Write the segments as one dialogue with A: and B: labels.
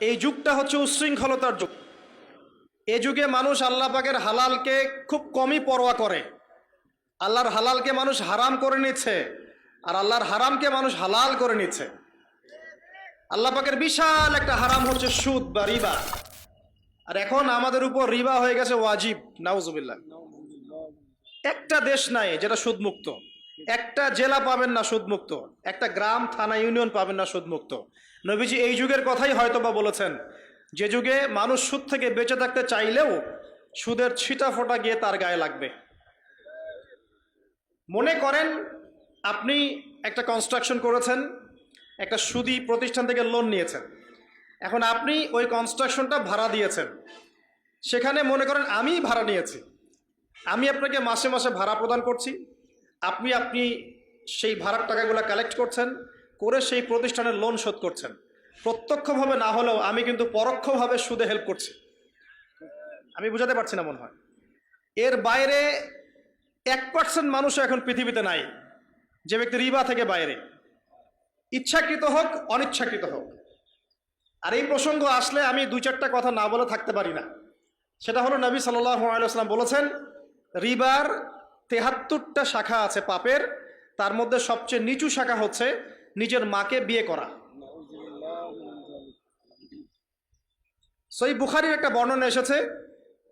A: এই যুগটা হচ্ছে উচ্ছৃঙ্খলতার যুগ। এ যুগে মানুষ আল্লাহ পাকের হালালকে খুব কমই পরোয়া করে। আল্লাহর হালালকে মানুষ হারাম করে নিচ্ছে, আর আল্লাহর হারামকে মানুষ হালাল করে নিচ্ছে। আল্লাহ পাকের বিশাল একটা হারাম হচ্ছে সুদ বা রিবা, আর এখন আমাদের উপর রিবা হয়ে গেছে ওয়াজিব। নাউজুবিল্লাহ। একটা দেশ নাই যেটা সুদমুক্ত, একটা জেলা পাবেন না সুদমুক্ত, একটা গ্রাম থানা ইউনিয়ন পাবেন না সুদমুক্ত। নবীজি এই যুগের কথাই হয়তো বা বলেছেন, যে যুগে মানুষ সুদ থেকে বেঁচে থাকতে চাইলেও সুদের ছিটা ফোঁটা গিয়ে তার গায়ে লাগবে। মনে করেন আপনি একটা কনস্ট্রাকশন করেছেন, একটা সুদী প্রতিষ্ঠান থেকে লোন নিয়েছেন, এখন আপনি ওই কনস্ট্রাকশনটা ভাড়া দিয়েছেন। সেখানে মনে করেন আমি ভাড়া নিয়েছি, আমি আপনাকে মাসে মাসে ভাড়া প্রদান করছি, আপনি সেই ভাড়ার টাকাগুলো কালেক্ট করছেন, করে সেই প্রতিষ্ঠানের লোন শোধ করছেন। প্রত্যক্ষভাবে না হলেও আমি কিন্তু পরোক্ষভাবে সুদে হেল্প করছি। আমি বুঝাতে পারছি না মনে হয়। এর বাইরে 1% মানুষ এখন পৃথিবীতে নাই যে ব্যক্তি রিবা থেকে বাইরে, ইচ্ছাকৃত হোক অনিচ্ছাকৃত হোক। আর এই প্রসঙ্গ আসলে আমি 2-4টা কথা না বলে থাকতে পারি না। সেটা হলো নবী সাল্লাল্লাহু আলাইহি ওয়াসাল্লাম বলেছেন, রিবার 73টা শাখা আছে পাপের, তার মধ্যে সবচেয়ে নিচু শাখা হচ্ছে নিজের মাকে বিয়ে করা। সহিহ বুখারীর একটা বর্ণনা এসেছে,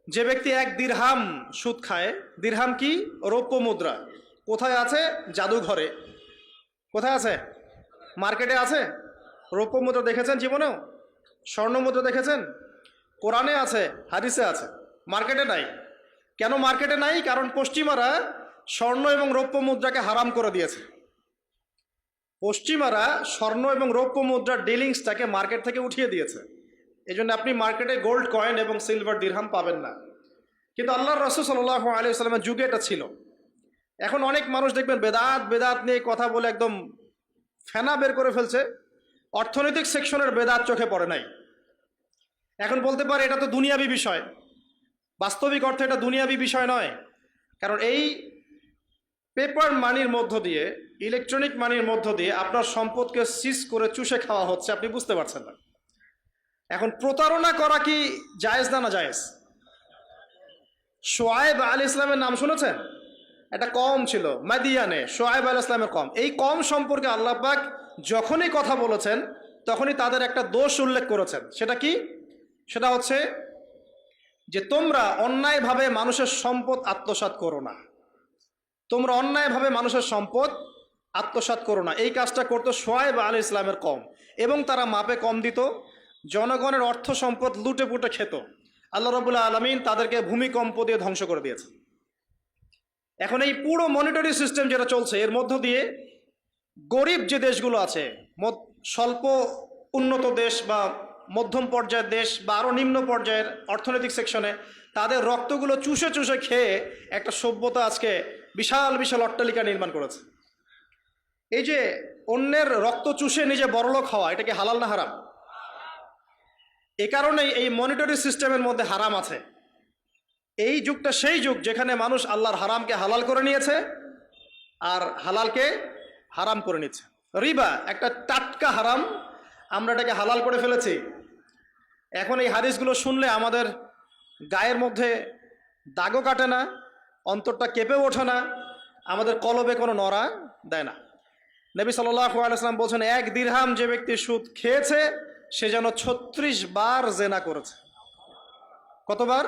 A: যে ব্যক্তি 1 দিরহাম সুদ খায়, দিরহাম কি? রৌপ্য মুদ্রা। কোথায় আছে? জাদুঘরে। কোথায় আছে? মার্কেটে আছে। রৌপ্য মুদ্রা দেখেছেন জীবনেও? স্বর্ণ মুদ্রা দেখেছেন? কোরআনে আছে, হাদিসে আছে, মার্কেটে নাই। কেন মার্কেটে নাই? কারণ পশ্চিমারা স্বর্ণ এবং রৌপ্য মুদ্রাকে হারাম করে দিয়েছে। পশ্চিমারা স্বর্ণ এবং রৌপ্য মুদ্রার ডিলিংসটাকে মার্কেট থেকে উঠিয়ে দিয়েছে। এই জন্য আপনি মার্কেটে গোল্ড কয়েন এবং সিলভার দিরহাম পাবেন না। কিন্তু আল্লাহর রাসূল সাল্লাল্লাহু আলাইহি ওয়াসাল্লামের যুগে এটা ছিল। এখন অনেক মানুষ দেখবেন বেদাত নিয়ে কথা বলে একদম ফেনা বের করে ফেলছে। অর্থনৈতিক সেকশনের বেদাত চোখে পড়ে নাই। এখন বলতে পারে এটা তো দুনিয়াবি বিষয়। বাস্তবিক অর্থে এটা দুনিয়াবি বিষয় নয়। কারণ এই পেপার মানির মধ্য দিয়ে, ইলেকট্রনিক মানির মধ্য দিয়ে আপনার সম্পদকে সিজ করে চুষে খাওয়া হচ্ছে, আপনি বুঝতে পারছেন না। এখন প্রতারণা করা কি জায়েজ না জায়েজ? শোয়েব আলাইহিস সালামের নাম শুনেছেন? একটা কম ছিল মাদিয়ানে, শোয়েব আলাইহিস সালামের কম। এই কম সম্পর্কে আল্লাহ পাক যখনই কথা বলেছেন তখনই তাদের একটা দোষ উল্লেখ করেছেন। সেটা কি? সেটা হচ্ছে যে তোমরা অন্যায়ভাবে মানুষের সম্পদ আত্মসাৎ করো না। তোমরা অন্যায়ভাবে মানুষের সম্পদ আত্মসাৎ করো না। এই কাজটা করতো শোয়েব আলাইহিস সালামের কম, এবং তারা মাপে কম দিত, জনগণের অর্থ সম্পদ লুটে পুটে খেত। আল্লাহ রাব্বুল আলামিন তাদেরকে ভূমিকম্প দিয়ে ধ্বংস করে দিয়েছে। এখন এই পুরো মনিটরি সিস্টেম যেটা চলছে, এর মধ্য দিয়ে গরিব যে দেশগুলো আছে, স্বল্প উন্নত দেশ বা মধ্যম পর্যায়ের দেশ বা আরও নিম্ন পর্যায়ের অর্থনৈতিক সেকশনে, তাদের রক্তগুলো চুষে চুষে খেয়ে একটা সভ্যতা আজকে বিশাল বিশাল অট্টালিকা নির্মাণ করেছে। এই যে অন্যের রক্ত চুষে নিজে বড়লোক হওয়া, এটা কি হালাল না হারাম? এ কারণেই এই মনিটরি সিস্টেমের মধ্যে হারাম আছে। এই যুগটা সেই যুগ যেখানে মানুষ আল্লাহর হারামকে হালাল করে নিয়েছে আর হালালকে হারাম করে নিচ্ছে। রিবা একটা টাটকা হারাম, আমরা এটাকে হালাল করে ফেলেছি। এখন এই হাদিসগুলো শুনলে আমাদের গায়ের মধ্যে দাগও কাটে না, অন্তরটা কেঁপে ওঠে না, আমাদের কলবে কোনো নড়া দেয় না। নবী সাল্লাল্লাহু আলাইহি ওয়াসাল্লাম বলছেন, 1 দিরহাম যে ব্যক্তি সুদ খেয়েছে সে যেন 36 বার জেনা করেছে। কতবার?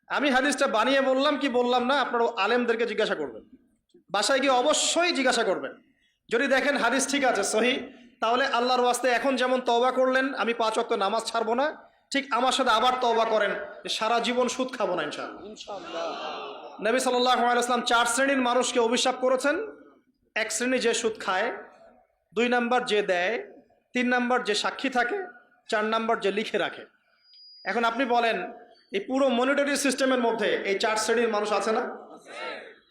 A: আমি হাদিসটা বানিয়ে বললাম কি বললাম না, আপনারা আলেমদেরকে জিজ্ঞাসা করবেন, বাসায় গিয়ে অবশ্যই জিজ্ঞাসা করবেন। যদি দেখেন হাদিস ঠিক আছে, সহি, তাহলে আল্লাহর ওয়াস্তে এখন যেমন তওবা করলেন আমি 5 ওয়াক্ত নামাজ ছাড়বো না, ঠিক আমার সাথে আবার তওবা করেন যে সারা জীবন সুদ খাবো না ইনশাআল্লাহ। নবী সাল্লাল্লাহু আলাইহি ওয়াসাল্লাম 4 শ্রেণীর মানুষকে অভিশাপ করেছেন। 1 শ্রেণী যে সুদ খায়, 2 নাম্বার যে দেয়, 3 নাম্বার যে সাক্ষী থাকে, 4 নাম্বার যে লিখে রাখে। এখন আপনি বলেন এই পুরো মনিটরি সিস্টেমের মধ্যে এই 4 শ্রেণীর মানুষ আছে না?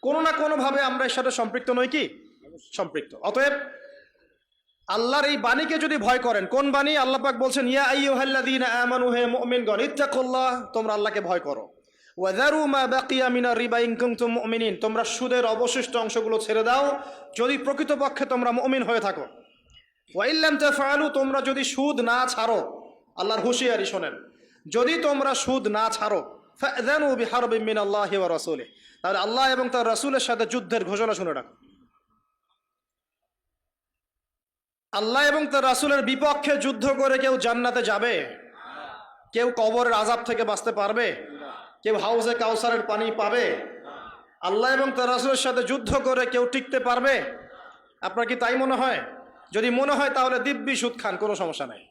A: কোনো না কোনোভাবে আমরা এর সাথে সম্পৃক্ত নই কি? সম্পৃক্ত। অতএব আল্লাহর এই বাণীকে যদি ভয় করেন, কোন বাণী? আল্লাহ পাক বলছেন, ইয়া আইয়ুহাল্লাযীনা আমানু, হে মুমিনগণ, ইত্তাকুল্লাহ, তোমরা আল্লাহকে ভয় করো। ওয়াযারু মা বাকিয়া মিনার রিবা ইন কুনতুম মুমিনিন, তোমরা সুদের অবশিষ্ট অংশগুলো ছেড়ে দাও যদি প্রকৃতপক্ষে তোমরা মুমিন হয়ে থাকো। ওয়া ইল্লাম তাফআলু, তোমরা যদি সুদ না ছাড়ো, আল্লাহর হুঁশিয়ারি শোনেন, যদি তোমরা সুদ না ছাড়ো ফাযানু বিহারবিন মিনাল্লাহি ওয়া রাসূলিহি, তাহলে আল্লাহ এবং তার রাসূলের সাথে যুদ্ধের ঘোষণা শুনে রাখো। আল্লাহ এবং তার রাসূলের বিপক্ষে যুদ্ধ করে কেউ জান্নাতে যাবে? কেউ কবরের আযাব থেকে বাঁচতে পারবে? কেউ হাউজে কাউসারের পানি পাবে? আল্লাহ এবং তার রাসূলের সাথে যুদ্ধ করে কেউ টিকতে পারবে? আপনার কি তাই মনে হয়? যদি মনে হয় তাহলে দিব্যি সুদ খান, কোনো সমস্যা নাই।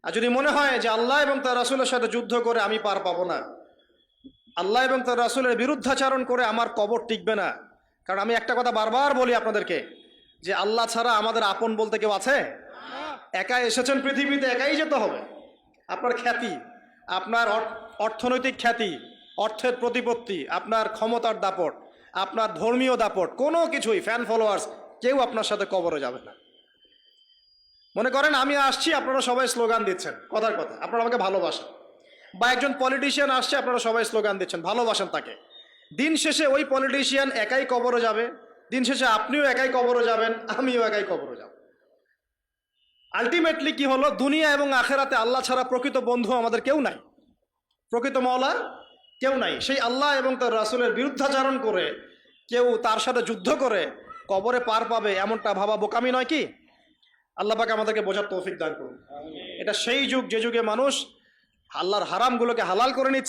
A: আর যদি মনে হয় যে আল্লাহ এবং তার রাসূলের সাথে যুদ্ধ করে আমি পার পাবো না, আল্লাহ এবং তার রাসূলের বিরুদ্ধাচারণ করে আমার কবর টিকবে না, কারণ আমি একটা কথা বারবার বলি আপনাদেরকে যে আল্লাহ ছাড়া আমাদের আপন বলতে কেউ আছে? একাই এসেছেন পৃথিবীতে, একাই যেতে হবে। আপনার খ্যাতি, আপনার অর্থনৈতিক খ্যাতি, অর্থের প্রতিপত্তি, আপনার ক্ষমতার দাপট, আপনার ধর্মীয় দাপট, কোনো কিছুই, ফ্যান ফলোয়ার্স, কেউ আপনার সাথে কবরে যাবে না। মনে করেন আমি আসছি, আপনারা সবাই স্লোগান দিচ্ছেন, কথার কথা, আপনারা আমাকে ভালোবাসেন, বা একজন পলিটিশিয়ান আসছে, আপনারা সবাই স্লোগান দিচ্ছেন, ভালোবাসেন তাকে। দিন শেষে ওই পলিটিশিয়ান একাই কবরে যাবে, দিন শেষে আপনিও একাই কবরে যাবেন, আমিও একাই কবরে যাব। আলটিমেটলি কি হলো, দুনিয়া এবং আখেরাতে আল্লাহ ছাড়া প্রকৃত বন্ধু আমাদের কেউ নাই, প্রকৃত মওলা কেউ নাই। সেই আল্লাহ এবং তার রাসূলের বিরুদ্ধাচরণ করে কেউ তার সাথে যুদ্ধ করে কবরে পার পাবে, এমনটা ভাবা বোকামি নয় কি? আল্লাহ পাক আমাদেরকে বোঝার তৌফিক দান করুন। এটা সেই যুগ যে যুগে মানুষ আল্লাহর হারামগুলোকে হালাল করে নিচ্ছে।